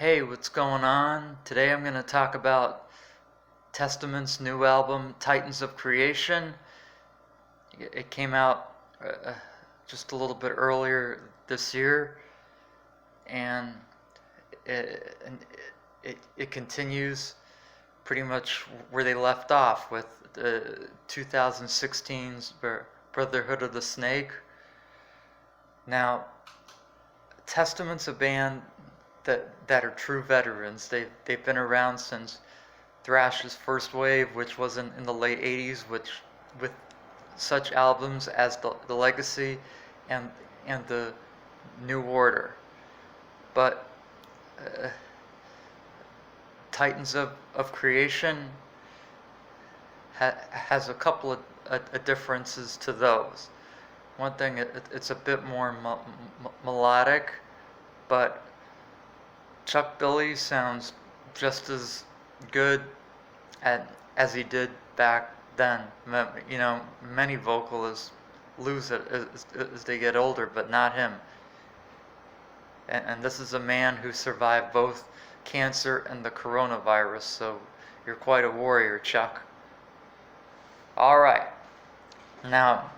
Hey, what's going on? Today I'm going to talk about Testament's new album, Titans of Creation. It came out just a little bit earlier this year, and it, it continues pretty much where they left off with 2016's Brotherhood of the Snake. Now, Testament's a band that are true veterans. They've been around since thrash's first wave, which was in the late '80s, which with such albums as the Legacy and the New Order. But Titans of Creation has a couple of differences to those. One thing, it's a bit more melodic, but Chuck Billy sounds just as good as he did back then. You know, many vocalists lose it as they get older, but not him. And this is a man who survived both cancer and the coronavirus, so you're quite a warrior, Chuck. All right. Now,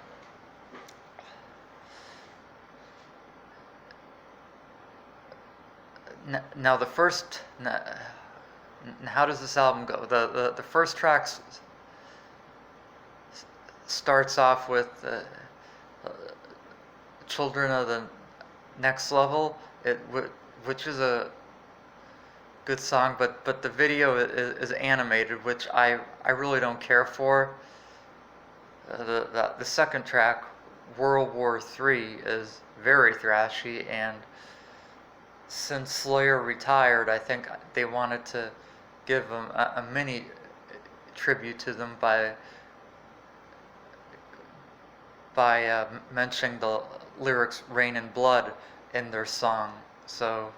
the first, how does this album go? The first track starts off with Children of the Next Level, which is a good song, but the video is animated, which I really don't care for. The second track, World War III, is very thrashy, and since Slayer retired, I think they wanted to give them a mini tribute to them by mentioning the lyrics "Rain and Blood" in their song. So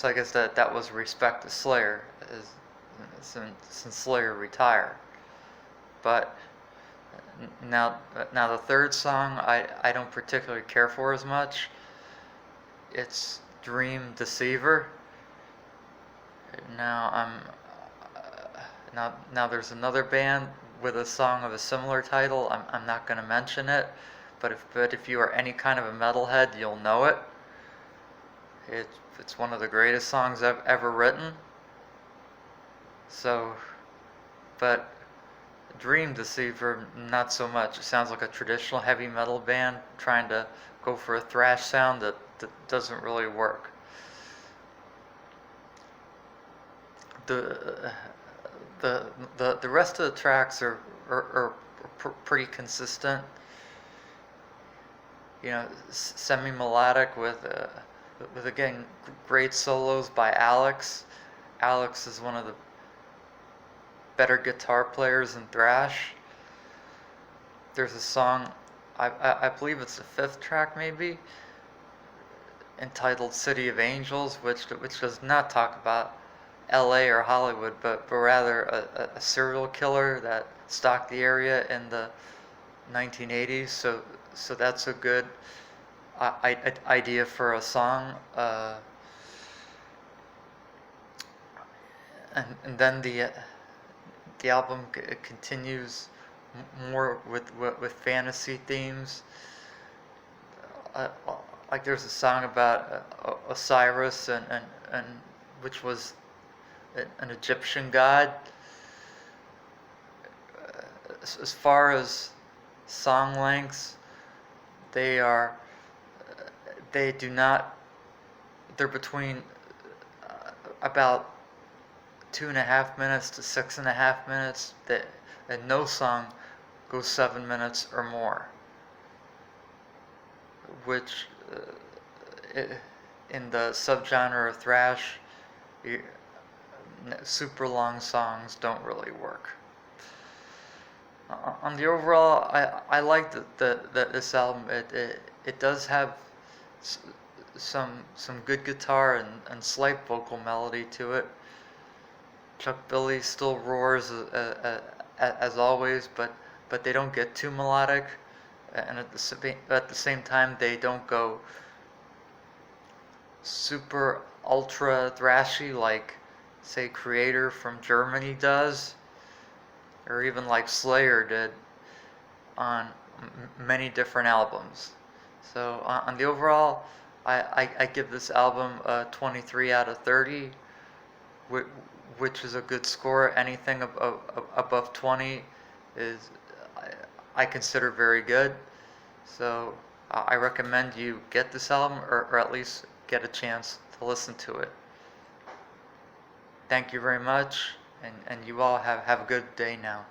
I guess that was respect to Slayer, since Slayer retired. But now the third song I don't particularly care for as much. It's Dream Deceiver. Now now there's another band with a song of a similar title. I'm not going to mention it, but if you are any kind of a metalhead, you'll know it. It's one of the greatest songs I've ever written. So, but Dream Deceiver, not so much. It sounds like a traditional heavy metal band trying to go for a thrash sound that doesn't really work. The rest of the tracks are pretty consistent. You know, semi-melodic with again great solos by Alex. Alex is one of the better guitar players in thrash. There's a song, I believe it's the fifth track maybe, entitled City of Angels, which does not talk about LA or Hollywood, but rather a serial killer that stalked the area in the 1980s. So that's a good idea for a song. And then the album continues more with fantasy themes. Like there's a song about Osiris and which was an Egyptian god. As far as song lengths, they're between about 2.5 minutes to 6.5 minutes. And no song goes 7 minutes or more, which in the subgenre of thrash, super long songs don't really work. On the overall, I like that this album. It does have some good guitar and slight vocal melody to it. Chuck Billy still roars as always, but they don't get too melodic, and at the same time they don't go super ultra thrashy like, say, Creator from Germany does, or even like Slayer did on many different albums. So on the overall, I give this album a 23 out of 30, which is a good score. Anything above 20 is, I consider very good. So I recommend you get this album, or at least get a chance to listen to it. Thank you very much, and you all have a good day now.